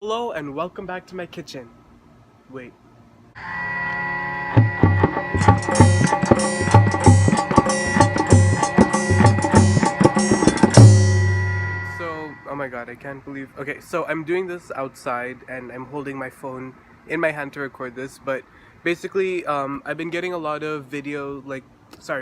Hello and welcome back to my kitchen. Wait. Oh my god, I can't believe. Okay, so I'm doing this outside and I'm holding my phone in my hand to record this, but basically, I've been getting a lot of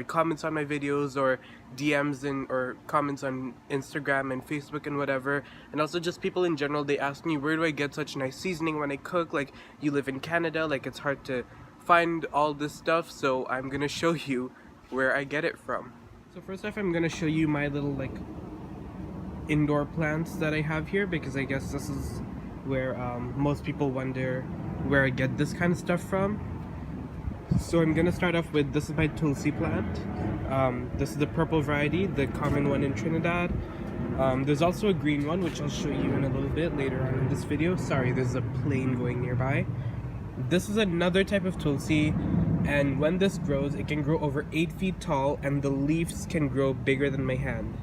comments on my videos or DMs or comments on Instagram and Facebook and whatever, and also just people in general. They ask me, where do I get such nice seasoning when I cook? Like, you live in Canada, like it's hard to find all this stuff, so I'm gonna show you where I get it from. So first off, I'm gonna show you my little indoor plants that I have here, because I guess this is where most people wonder where I get this kind of stuff from. So I'm gonna start off with, this is my Tulsi plant. This is the purple variety, the common one in Trinidad. There's also a green one, which I'll show you in a little bit later on in this video. Sorry, there's a plane going nearby. This is another type of Tulsi, and when this grows, it can grow over 8 feet tall, and the leaves can grow bigger than my hand.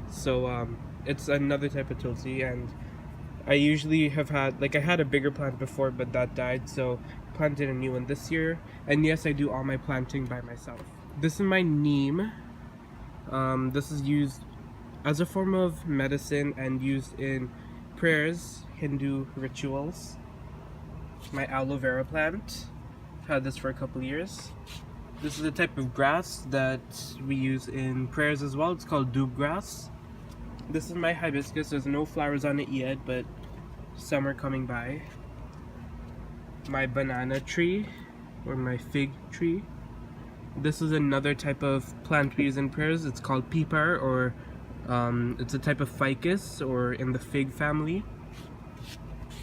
So it's another type of Tulsi, and I usually have had, I had a bigger plant before, but that died, so planted a new one this year. And yes, I do all my planting by myself. This is my neem. This is used as a form of medicine and used in prayers, Hindu rituals. My aloe vera plant. I've had this for a couple years. This is a type of grass that we use in prayers as well. It's called doob grass. This is my hibiscus. There's no flowers on it yet, but some are coming by. My banana tree, or my fig tree. This is another type of plant we use in prayers. It's called pipar, or it's a type of ficus, or in the fig family.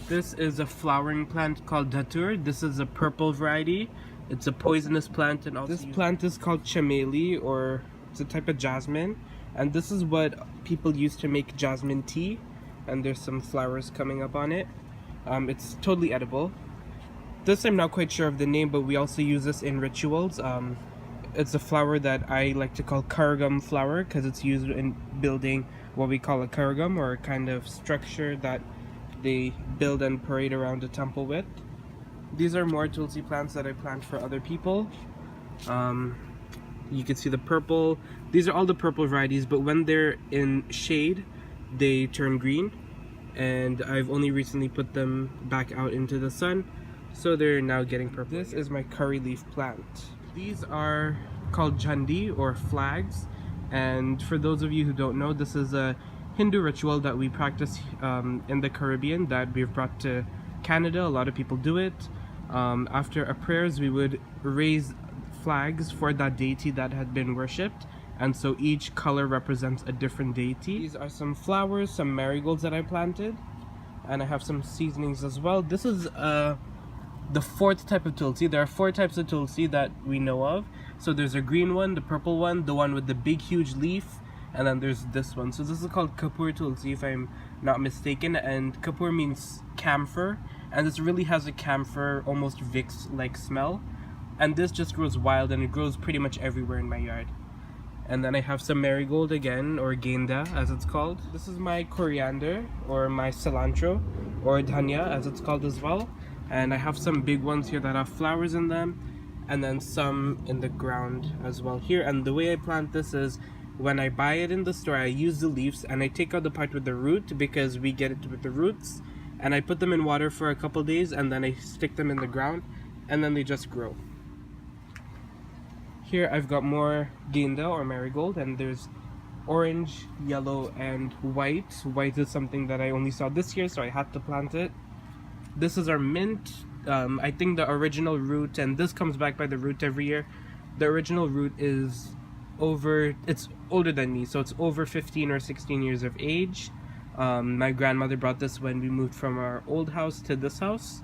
This is a flowering plant called datur. This is a purple variety. It's a poisonous plant, and also this plant is called chameli, or it's a type of jasmine. And this is what people use to make jasmine tea, and there's some flowers coming up on it. It's totally edible. This I'm not quite sure of the name, but we also use this in rituals. It's a flower that I like to call karagam flower, because it's used in building what we call a karagam, or a kind of structure that they build and parade around a temple with. These are more Tulsi plants that I plant for other people. You can see the purple. These are all the purple varieties, but when they're in shade, they turn green. And I've only recently put them back out into the sun, so they're now getting purple. This is my curry leaf plant. These are called chandi, or flags. And for those of you who don't know, this is a Hindu ritual that we practice in the Caribbean that we've brought to Canada. A lot of people do it. After our prayers, we would raise flags for that deity that had been worshipped, and so each color represents a different deity. These are some flowers, some marigolds that I planted, and I have some seasonings as well. This is the fourth type of Tulsi. There are 4 types of Tulsi that we know of. So there's a green one, the purple one, the one with the big huge leaf, and then there's this one. So this is called Kapoor Tulsi, if I'm not mistaken, and Kapoor means camphor, and this really has a camphor, almost Vicks-like smell. And this just grows wild, and it grows pretty much everywhere in my yard. And then I have some marigold again, or genda as it's called. This is my coriander, or my cilantro, or dhania as it's called as well. And I have some big ones here that have flowers in them, and then some in the ground as well here. And the way I plant this is, when I buy it in the store, I use the leaves and I take out the part with the root, because we get it with the roots, and I put them in water for a couple days, and then I stick them in the ground, and then they just grow. Here I've got more genda, or marigold, and there's orange, yellow, and white. White is something that I only saw this year, so I had to plant it. This is our mint. I think the original root, and this comes back by the root every year. The original root is it's older than me, so it's over 15 or 16 years of age. My grandmother brought this when we moved from our old house to this house.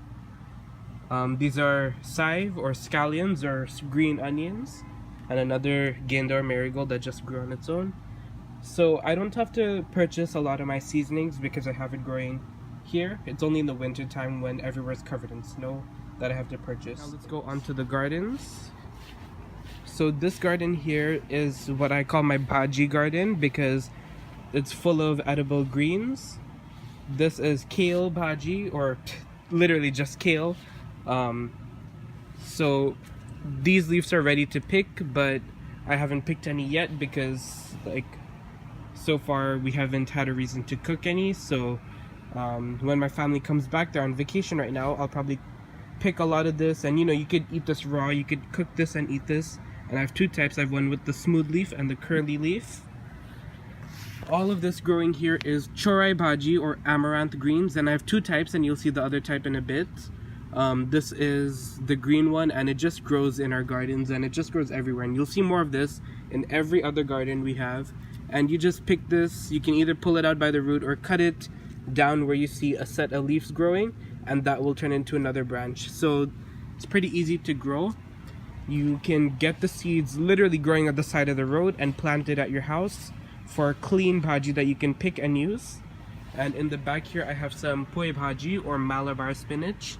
These are saive, or scallions, or green onions, and another genda or marigold that just grew on its own. So I don't have to purchase a lot of my seasonings because I have it growing here. It's only in the winter time, when everywhere's covered in snow, that I have to purchase. Now let's go on to the gardens. So this garden here is what I call my bhaji garden, because it's full of edible greens. This is kale bhaji, or literally just kale. So these leaves are ready to pick, but I haven't picked any yet because like so far we haven't had a reason to cook any. So when my family comes back, they're on vacation right now, I'll probably pick a lot of this. And you know, you could eat this raw, you could cook this and eat this. And I have two types. I have one with the smooth leaf and the curly leaf. All of this growing here is chorai bhaji, or amaranth greens, and I have two types, and you'll see the other type in a bit. This is the green one, and it just grows in our gardens, and it just grows everywhere, and you'll see more of this in every other garden we have. And you just pick this, you can either pull it out by the root or cut it down where you see a set of leaves growing, and that will turn into another branch. So it's pretty easy to grow. You can get the seeds literally growing at the side of the road and plant it at your house for clean bhaji that you can pick and use. And in the back here I have some poi bhaji, or Malabar spinach,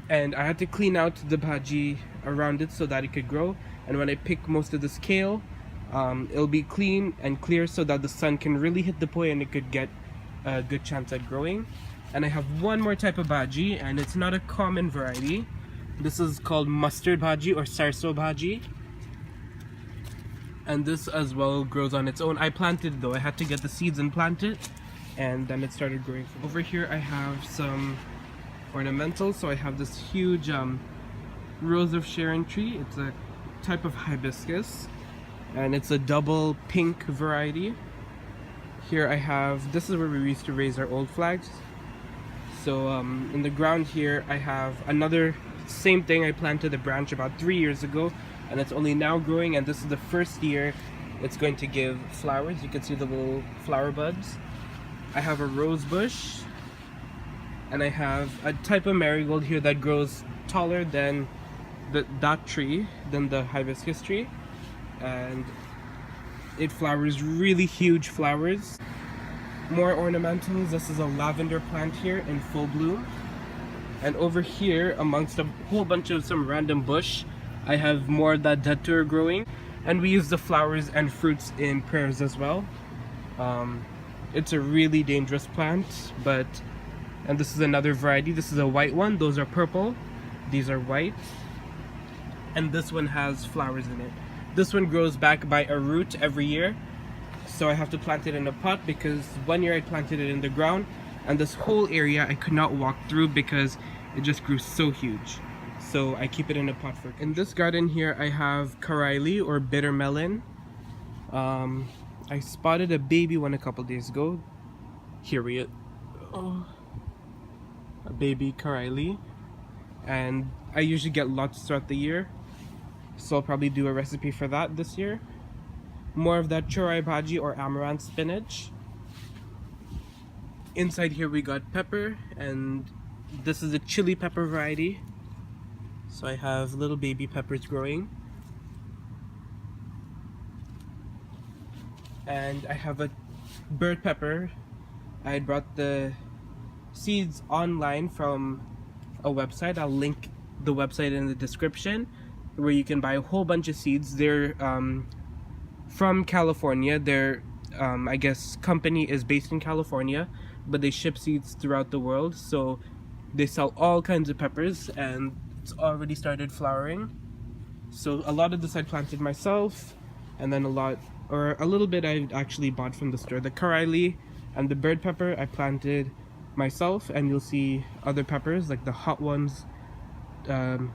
and I had to clean out the bhaji around it so that it could grow. And when I pick most of this kale, it'll be clean and clear so that the sun can really hit the poi and it could get a good chance at growing. And I have one more type of bhaji, and it's not a common variety. This is called mustard bhaji, or sarso bhaji. And this as well grows on its own. I planted it though, I had to get the seeds and plant it, and then it started growing. Over here I have some ornamentals. So I have this huge rose of Sharon tree. It's a type of hibiscus, and it's a double pink variety. Here I have, this is where we used to raise our old flags. So in the ground here I have another same thing. I planted a branch about 3 years ago, and it's only now growing, and this is the first year it's going to give flowers. You can see the little flower buds. I have a rose bush, and I have a type of marigold here that grows taller than that tree, than the hibiscus tree, and it flowers really huge flowers. More ornamentals. This is a lavender plant here in full bloom. And over here, amongst a whole bunch of some random bush, I have more that datur growing, and we use the flowers and fruits in prayers as well. It's a really dangerous plant, and this is another variety. This is a white one, those are purple, these are white, and this one has flowers in it. This one grows back by a root every year, so I have to plant it in a pot, because one year I planted it in the ground, and this whole area I could not walk through because it just grew so huge. So I keep it in a pot for. In this garden here I have karaili, or bitter melon. I spotted a baby one a couple days ago. Here we go. A baby karaili, and I usually get lots throughout the year, so I'll probably do a recipe for that this year. More of that chorai bhaji, or amaranth spinach. Inside here we got pepper, and this is a chili pepper variety. So I have little baby peppers growing. And I have a bird pepper. I had brought the seeds online from a website. I'll link the website in the description, where you can buy a whole bunch of seeds. They're from California. Their I guess company is based in California, but they ship seeds throughout the world. So they sell all kinds of peppers, and it's already started flowering. So a lot of this I planted myself, and then a little bit I actually bought from the store. The karaili and the bird pepper I planted myself, and you'll see other peppers like the hot ones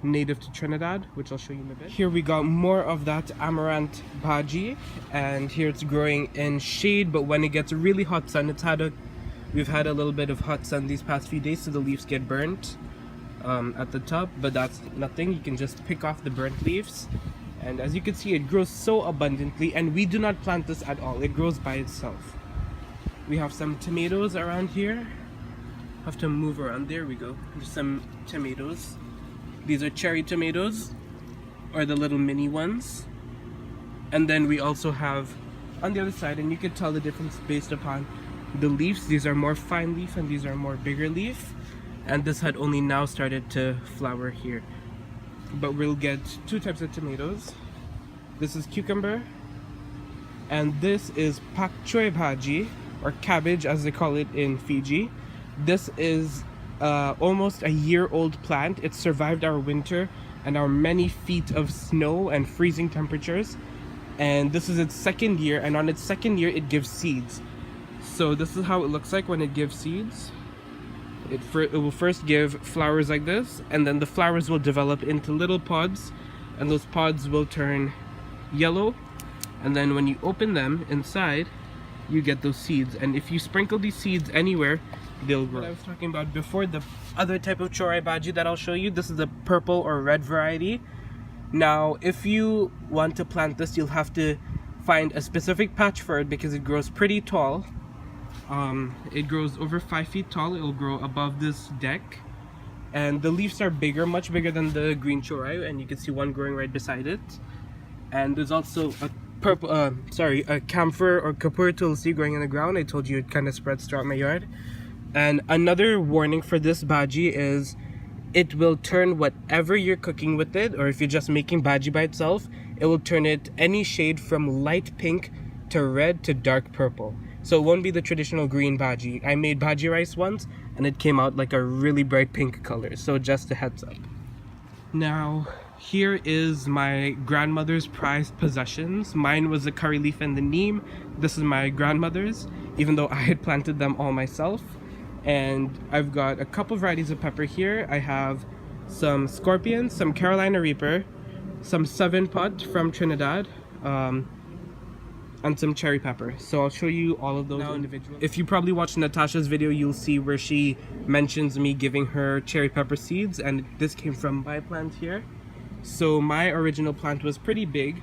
native to Trinidad, which I'll show you in a bit. Here we got more of that amaranth bhaji, and here it's growing in shade, but when it gets really hot sun, we've had a little bit of hot sun these past few days, so the leaves get burnt at the top, but that's nothing. You can just pick off the burnt leaves, and as you can see, it grows so abundantly, and we do not plant this at all. It grows by itself. We have some tomatoes around here. Have to move around. There we go. There's some tomatoes. These are cherry tomatoes, or the little mini ones. And then we also have on the other side, and you can tell the difference based upon the leaves. These are more fine leaf, and these are more bigger leaf, and this had only now started to flower here. But we'll get two types of tomatoes. This is cucumber, and this is pak choy bhaji, or cabbage as they call it in Fiji. This is almost a year-old plant. It survived our winter and our many feet of snow and freezing temperatures. And this is its second year, and on its second year it gives seeds. So this is how it looks like when it gives seeds. It will first give flowers like this, and then the flowers will develop into little pods, and those pods will turn yellow, and then when you open them inside you get those seeds, and if you sprinkle these seeds anywhere they'll grow. What I was talking about before, the other type of chorai baji that I'll show you, this is the purple or red variety. Now if you want to plant this, you'll have to find a specific patch for it because it grows pretty tall. It grows over 5 feet tall. It will grow above this deck, and the leaves are bigger, much bigger than the green chorai, and you can see one growing right beside it. And there's also a purple, a camphor or kapur tulsi growing in the ground. I told you it kind of spreads throughout my yard. And another warning for this baji is it will turn whatever you're cooking with it, or if you're just making baji by itself, it will turn it any shade from light pink to red to dark purple. So it won't be the traditional green baji. I made baji rice once and it came out like a really bright pink color, so just a heads up. Now here is my grandmother's prized possessions. Mine was the curry leaf and the neem. This is my grandmother's, even though I had planted them all myself. And I've got a couple varieties of pepper here. I have some scorpion, some Carolina Reaper, some 7-pot from Trinidad, and some cherry pepper. So I'll show you all of those individually. If you probably watched Natasha's video, you'll see where she mentions me giving her cherry pepper seeds, and this came from my plant here. So my original plant was pretty big,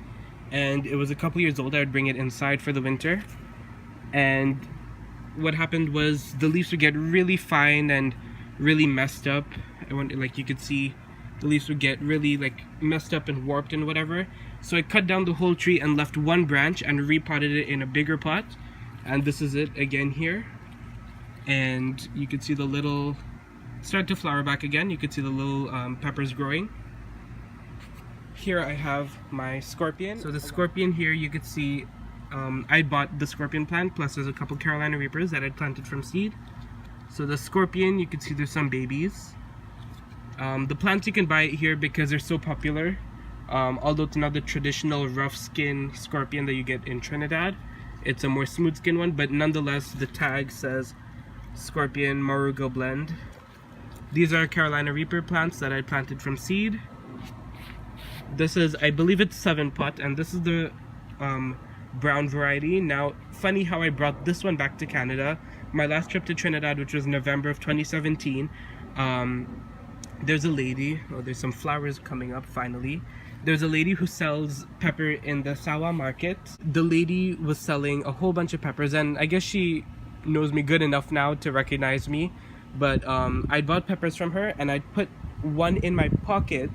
and it was a couple years old. I would bring it inside for the winter, and what happened was the leaves would get really fine and really messed up. Like you could see, the leaves would get really like messed up and warped and whatever. So I cut down the whole tree and left one branch and repotted it in a bigger pot. And this is it again here. And you can see the little start to flower back again. You can see the little peppers growing. Here I have my scorpion. So the scorpion here, you could see I bought the scorpion plant, plus there's a couple Carolina Reapers that I'd planted from seed. So the scorpion, you can see there's some babies. The plants you can buy it here because they're so popular. Although it's not the traditional rough skin scorpion that you get in Trinidad, it's a more smooth skin one, but nonetheless the tag says Scorpion Moruga blend. These are Carolina Reaper plants that I planted from seed. This is, I believe it's 7-pot, and this is the brown variety. Now, funny how I brought this one back to Canada. My last trip to Trinidad, which was November of 2017, there's a lady, there's some flowers coming up finally. There's a lady who sells pepper in the Sawa market. The lady was selling a whole bunch of peppers, and I guess she knows me good enough now to recognize me. But I bought peppers from her, and I put one in my pocket.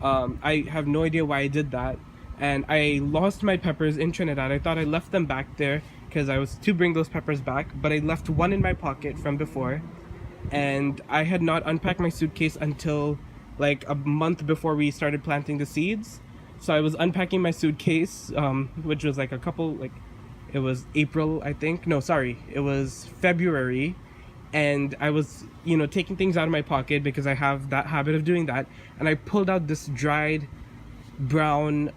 I have no idea why I did that. And I lost my peppers in Trinidad. I thought I left them back there because I was to bring those peppers back, but I left one in my pocket from before. And I had not unpacked my suitcase until like a month before we started planting the seeds. So I was unpacking my suitcase, which was like it was April, I think. No, sorry, it was February. And I was, taking things out of my pocket because I have that habit of doing that. And I pulled out this dried brown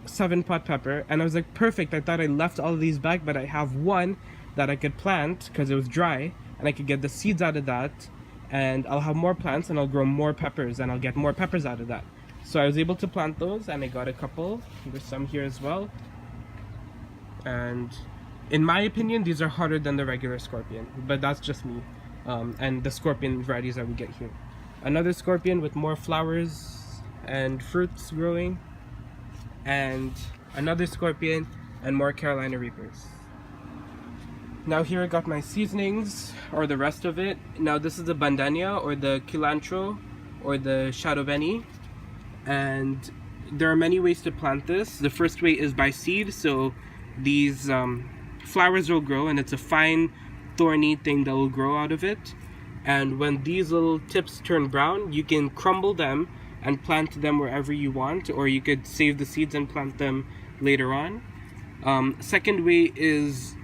7-pot pepper, and I was like, perfect. I thought I left all of these back, but I have one that I could plant because it was dry, and I could get the seeds out of that, and I'll have more plants and I'll grow more peppers and I'll get more peppers out of that. So I was able to plant those, and I got a couple. There's some here as well, and in my opinion these are harder than the regular scorpion, but that's just me, and the scorpion varieties that we get here. Another scorpion with more flowers and fruits growing, and another scorpion and more Carolina Reapers. Now here I got my seasonings, or the rest of it. Now this is the bandania, or the cilantro, or the shadow beni, and there are many ways to plant this. The first way is by seed. So these flowers will grow, and it's a fine thorny thing that will grow out of it. And when these little tips turn brown, you can crumble them and plant them wherever you want, or you could save the seeds and plant them later on. Second way is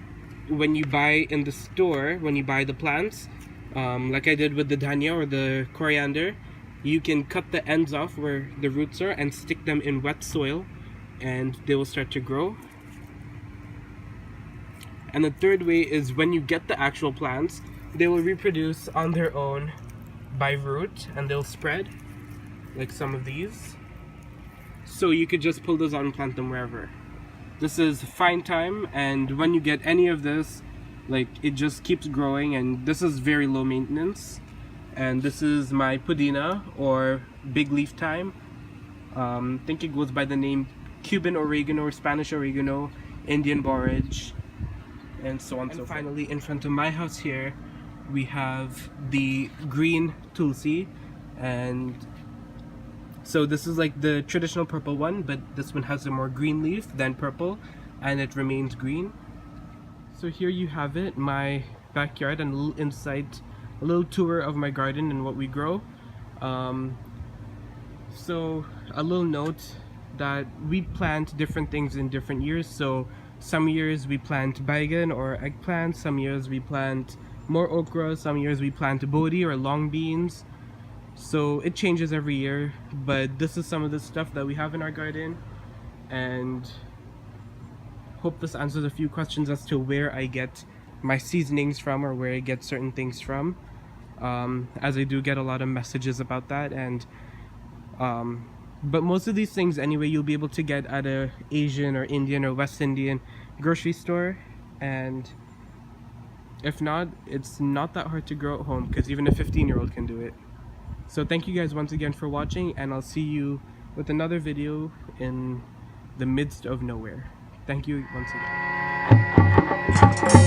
when you buy in the store, when you buy the plants, like I did with the dhania or the coriander, you can cut the ends off where the roots are and stick them in wet soil, and they will start to grow. And the third way is when you get the actual plants, they will reproduce on their own by root, and they'll spread like some of these. So you could just pull those out and plant them wherever. This is fine time, and when you get any of this, like, it just keeps growing, and this is very low maintenance. And this is my pudina, or big leaf thyme. I think it goes by the name Cuban oregano or Spanish oregano, Indian borage, and so on and so forth. Finally, in front of my house here, we have the green tulsi, and so this is like the traditional purple one, but this one has a more green leaf than purple, and it remains green. So here you have it, my backyard, and a little insight, a little tour of my garden and what we grow. So a little note that we plant different things in different years. So some years we plant baigan or eggplant, some years we plant more okra, some years we plant bodhi or long beans. So it changes every year, but this is some of the stuff that we have in our garden, and hope this answers a few questions as to where I get my seasonings from or where I get certain things from, as I do get a lot of messages about that. And but most of these things anyway you'll be able to get at a Asian or Indian or West Indian grocery store, and if not, it's not that hard to grow at home, because even a 15-year-old can do it. So thank you guys once again for watching, and I'll see you with another video in the midst of nowhere. Thank you once again.